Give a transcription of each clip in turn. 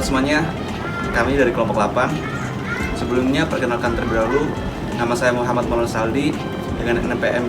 semuanya, kami dari kelompok 8. Sebelumnya perkenalkan terlebih dahulu, nama saya Muhammad Maulana Saldi dengan NPM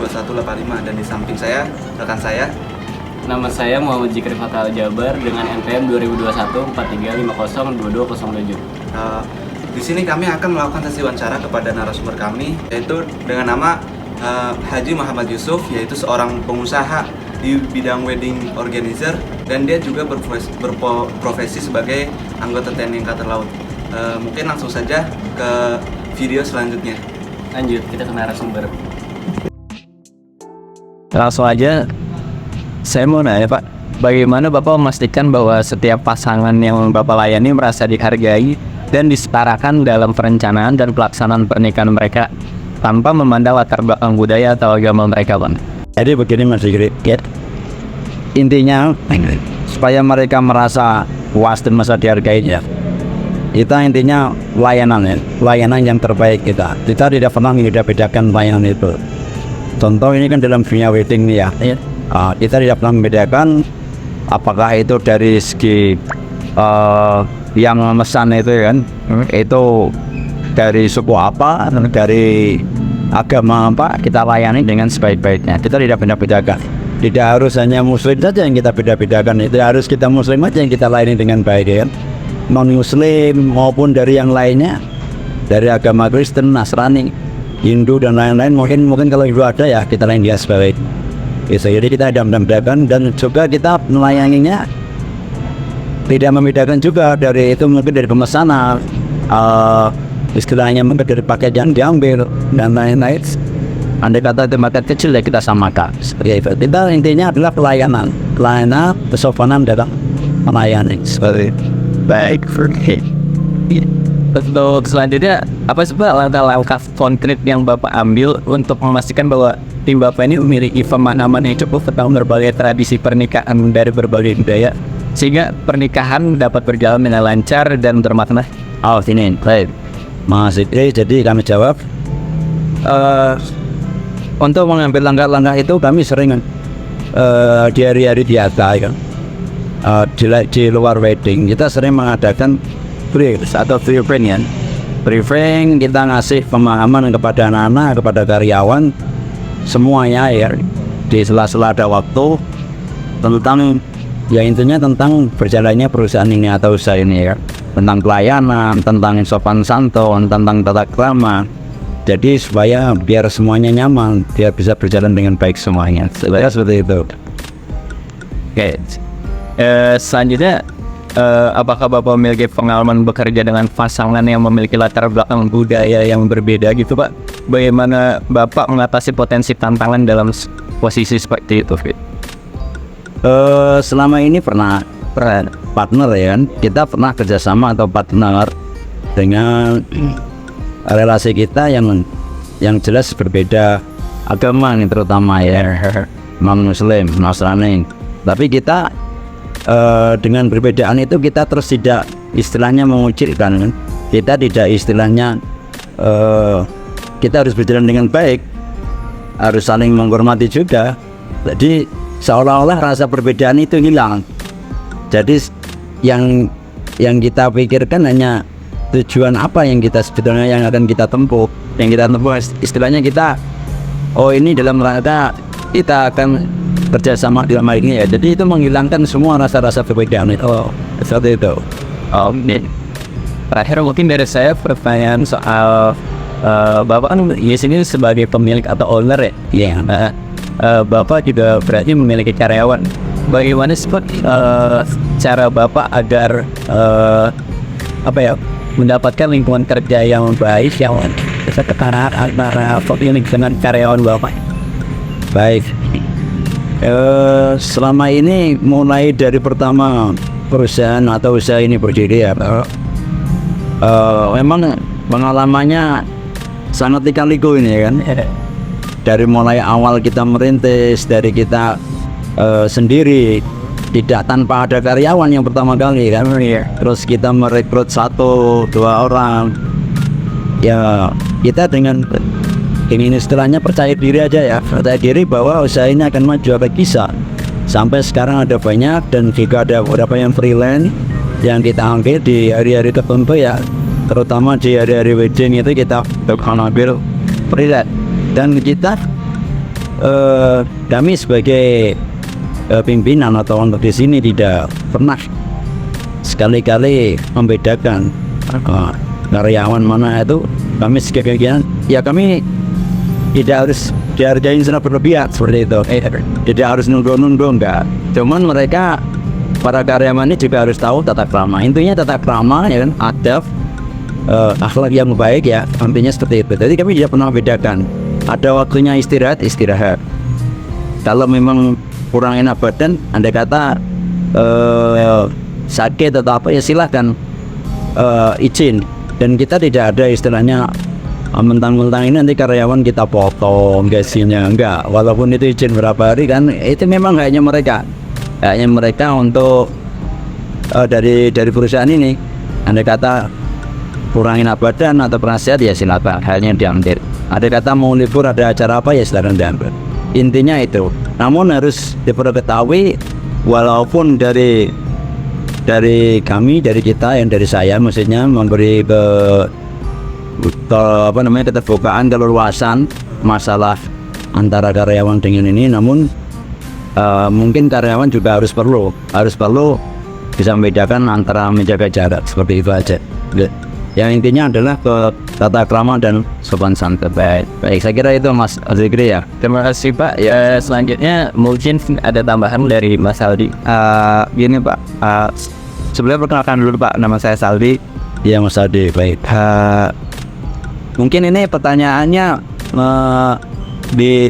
2021-4350-2185, dan di samping saya rekan saya. Nama saya Muhammad Zikri Fatal Jabar dengan NPM 2021-4350-2207. Di sini kami akan melakukan sesi wawancara kepada narasumber kami, yaitu dengan nama Haji Muhammad Yusuf, yaitu seorang pengusaha di bidang wedding organizer, dan dia juga berprofesi sebagai anggota TNI Angkatan Laut. Mungkin langsung saja ke video selanjutnya. Lanjut, kita ke narasumber. Langsung aja, saya mau nanya Pak, bagaimana Bapak memastikan bahwa setiap pasangan yang Bapak layani merasa dihargai dan disetarakan dalam perencanaan dan pelaksanaan pernikahan mereka tanpa memandang latar belakang budaya atau agama mereka, Pak? Jadi begini Mas Zikri, intinya supaya mereka merasa puas dan merasa dihargai ya, kita intinya layanan yang terbaik kita tidak pernah membeda-bedakan layanan itu. Contoh ini kan dalam dunia wedding nih ya, kita tidak pernah membedakan apakah itu dari segi yang memesan itu kan, itu dari suku apa, dari agama apa, kita layani dengan sebaik-baiknya. Kita tidak beda-bedakan. Tidak harus hanya muslim saja yang kita beda-bedakan, tidak harus kita muslim aja yang kita layani dengan baik ya. Non-muslim maupun dari yang lainnya, dari agama Kristen, Nasrani, Hindu dan lain-lain, mungkin kalau Hindu ada ya kita layani dia sebaik. Jadi kita tidak membedakan, dan juga kita melayaninya tidak membedakan juga dari itu, mungkin dari pemesanan, istilahnya mungkin dari paket yang diambil dan lain-lain. Andai kata itu market kecil ya kita samakan. Seperti itu. Kita intinya adalah pelayanan, kesopanan dalam melayani. Seperti itu. Baik, untuk selanjutnya, apa sih Pak langkah-langkah konkret yang Bapak ambil untuk memastikan bahwa tim Bapak ini memiliki pemahaman yang cukup tentang berbagai tradisi pernikahan dari berbagai budaya, sehingga pernikahan dapat berjalan dengan lancar dan bermakna? Ini baik Mas Zikri, jadi kami jawab, untuk mengambil langkah-langkah itu kami sering di hari-hari biasa kan, di luar wedding kita sering mengadakan brief atau briefing, kita ngasih pemahaman kepada anak-anak, kepada karyawan semuanya ya, di sela-sela ada waktu, tentang ya intinya tentang berjalannya perusahaan ini atau usaha ini ya, tentang pelayanan, tentang sopan santun, tentang tata krama. Jadi supaya biar semuanya nyaman, biar bisa berjalan dengan baik semuanya. Seperti itu. Oke. Selanjutnya, apakah Bapak memiliki pengalaman bekerja dengan pasangan yang memiliki latar belakang budaya yang berbeda gitu Pak? Bagaimana Bapak mengatasi potensi tantangan dalam posisi seperti itu? Selama ini pernah partner ya kan, kita pernah kerjasama atau partner dengan relasi kita yang jelas berbeda agama nih, terutama ya non-muslim, Nasrani. Tapi kita dengan perbedaan itu kita terus tidak istilahnya mengucilkan kan? Kita tidak istilahnya kita harus berjalan dengan baik, harus saling menghormati juga. Jadi seolah-olah rasa perbedaan itu hilang. Jadi yang kita pikirkan hanya tujuan apa yang kita sebetulnya yang akan kita tempuh. Yang kita tempuh istilahnya kita, ini dalam rangka kita akan kerjasama dalam hal ini ya. Jadi itu menghilangkan semua rasa-rasa perbedaan itu. Seperti itu. Terakhir mungkin dari saya pertanyaan soal Bapak kan di sini sebagai pemilik atau owner ya. Iya. Bapak juga berarti memiliki karyawan. Bagaimana seperti cara Bapak agar mendapatkan lingkungan kerja yang baik, yang setara antara pemilik dengan karyawan Bapak? Baik. Selama ini mulai dari pertama perusahaan atau usaha ini berdiri ya, memang pengalamannya sangat lika-liku ini ya kan. Dari mulai awal kita merintis, dari kita sendiri, tidak tanpa ada karyawan yang pertama kali kan. Terus kita merekrut 1-2 orang ya, kita dengan ini istilahnya percaya diri aja ya, percaya diri bahwa usaha ini akan maju, apa bisa Sampai sekarang ada banyak, dan juga ada beberapa yang freelance yang kita ambil di hari-hari tertentu ya, terutama di hari-hari wedding itu kita akan ambil freelance. Dan kita kami sebagai pimpinan atau untuk di sini tidak pernah sekali-kali membedakan karyawan mana itu. Kami sebagai ya kami tidak harus dihargai secara berlebihan seperti itu. Tidak harus nunggu-nunggu, enggak. Cuman mereka, para karyawan ini juga harus tahu tata krama. Intinya tata krama ya kan, adab, akhlak yang baik ya, intinya seperti itu. Jadi kami tidak pernah membedakan. Ada waktunya istirahat. Kalau memang kurang enak badan, andai kata sakit atau apa ya silahkan izin. Dan kita tidak ada istilahnya mentang-mentang ini nanti karyawan kita potong gajinya, enggak. Walaupun itu izin berapa hari kan, itu memang haknya mereka untuk dari perusahaan ini. Andai kata kurangin badan atau penasihat ya silakan, halnya diambil. Ada kata mau libur, ada acara apa ya silakan diambil. Intinya itu. Namun harus diketahui, walaupun dari kami, dari kita yang dari saya maksudnya memberi keterbukaan, keleluasan masalah antara karyawan dengan ini. Namun mungkin karyawan juga harus perlu bisa membedakan antara menjaga jarak, seperti itu aja. Yang intinya adalah ke tata krama dan sopan santun. Baik, saya kira itu Mas Zikri ya. Terima kasih Pak. Ya, selanjutnya mungkin ada tambahan dari Mas Aldi. Gini Pak, sebelumnya perkenalkan dulu Pak, nama saya Saldi. Ya Mas Aldi, baik. Mungkin ini pertanyaannya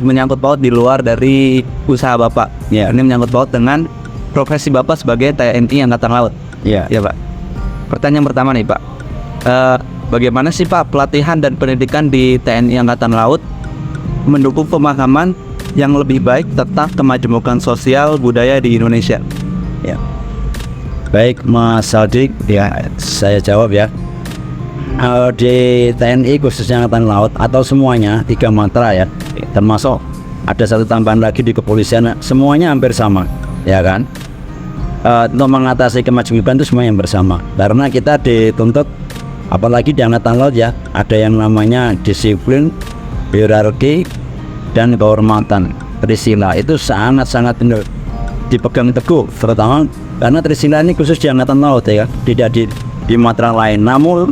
menyangkut paut di luar dari usaha Bapak. Ya, ini menyangkut paut dengan profesi Bapak sebagai TNI Angkatan Laut. Ya, Pak. Pertanyaan pertama nih Pak, bagaimana sih Pak pelatihan dan pendidikan di TNI Angkatan Laut mendukung pemahaman yang lebih baik tentang kemajemukan sosial budaya di Indonesia? ya. Baik Mas Aldi, ya saya jawab ya. Di TNI khususnya Angkatan Laut atau semuanya 3 matra ya, termasuk ada satu tambahan lagi di kepolisian, semuanya hampir sama ya kan. Untuk mengatasi kemajemukan itu semua yang bersama, karena kita dituntut, apalagi di Angkatan Laut ya, ada yang namanya disiplin, hierarki, dan kehormatan. Trisila itu sangat-sangat dipegang teguh, terutama karena Trisila ini khusus di Angkatan Laut ya, tidak di matra lain. Namun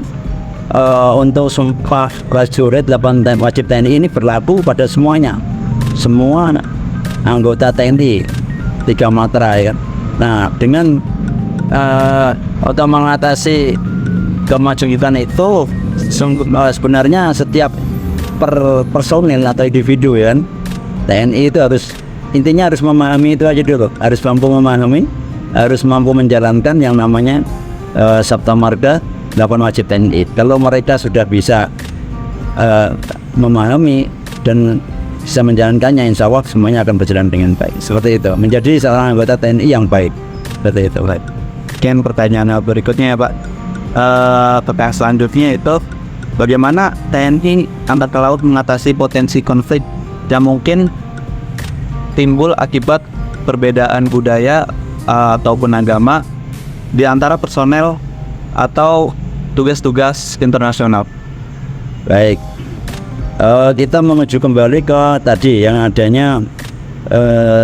untuk sumpah prajurit 8 wajib TNI ini berlaku pada semuanya, semua anggota TNI 3 matra ya. Nah, dengan untuk mengatasi kemajemukan itu sebenarnya setiap personil atau individu ya, TNI itu intinya harus memahami itu aja dulu, harus mampu memahami, harus mampu menjalankan yang namanya Sabta Marga 8 wajib TNI. Kalau mereka sudah bisa memahami dan bisa menjalankannya, insya Allah semuanya akan berjalan dengan baik. Seperti itu, menjadi seorang anggota TNI yang baik. Seperti itu. Baik. Sekian pertanyaan berikutnya ya Pak. Pertanyaan selanjutnya itu, bagaimana TNI Angkatan Laut mengatasi potensi konflik yang mungkin timbul akibat perbedaan budaya ataupun agama di antara personel atau tugas-tugas internasional? Baik, kita menuju kembali ke tadi yang adanya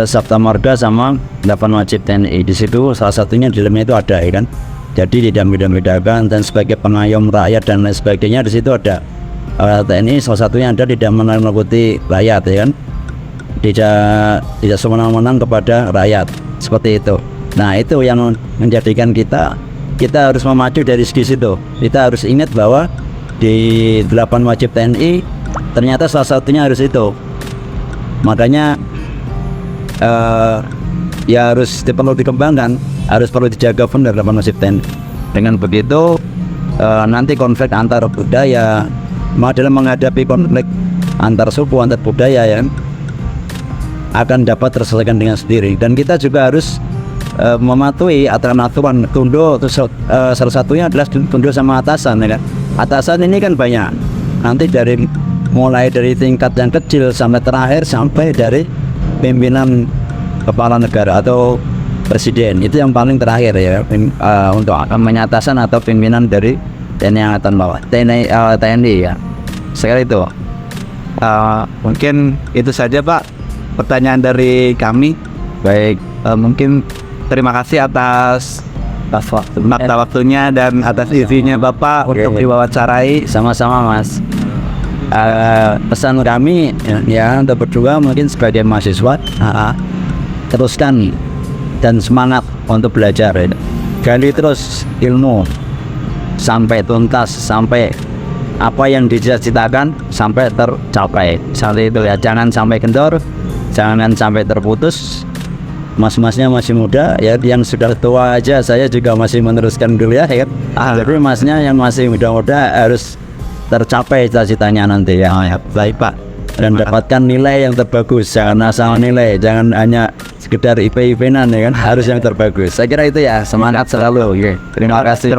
Sabta Marga sama 8 wajib TNI. Di situ salah satunya di dalamnya itu ada ya kan. Jadi tidak beda-bedakan, dan sebagai pengayom rakyat dan lain sebagainya di situ ada. TNI salah satunya ada tidak menakuti rakyat ya kan. Tidak semena-mena kepada rakyat, seperti itu. Nah, itu yang menjadikan kita harus memacu dari segi situ. Kita harus ingat bahwa di 8 wajib TNI ternyata salah satunya harus itu. Makanya ya harus perlu dikembangkan, harus perlu dijaga benar 8 wajib TNI. Dengan begitu nanti konflik antar budaya, dalam menghadapi konflik antar suku, antar budaya ya, akan dapat terselesaikan dengan sendiri. Dan kita juga harus mematuhi aturan-aturan tunduk. Salah satunya adalah tunduk sama atasan ya kan. Atasan ini kan banyak, nanti mulai dari tingkat yang kecil sampai terakhir, sampai dari pimpinan kepala negara atau presiden. Itu yang paling terakhir ya, untuk menyatakan atau pimpinan dari TNI Angkatan Bawah, TNI ya. Sekali itu. Mungkin itu saja Pak pertanyaan dari kami. Baik, Mungkin terima kasih atas waktunya dan atas izinnya Bapak untuk diwawancarai. sama-sama Mas. Pesan kami ya untuk berdua mungkin sebagai mahasiswa, teruskan dan semangat untuk belajar ya. Gali terus ilmu sampai tuntas, sampai apa yang dicita-citakan sampai tercapai. Seperti itu ya, jangan sampai kendor, jangan sampai terputus. Mas-masnya masih muda ya, yang sudah tua aja saya juga masih meneruskan kuliah ya. Tapi masnya yang masih muda-muda harus tercapai cita-citanya nanti ya. Baik Pak. Dan dapatkan nilai yang terbagus, jangan asal nilai, jangan hanya sekedar IP-IP-nan ya kan, harus yang terbagus. Saya kira itu ya, semangat selalu. Terima kasih.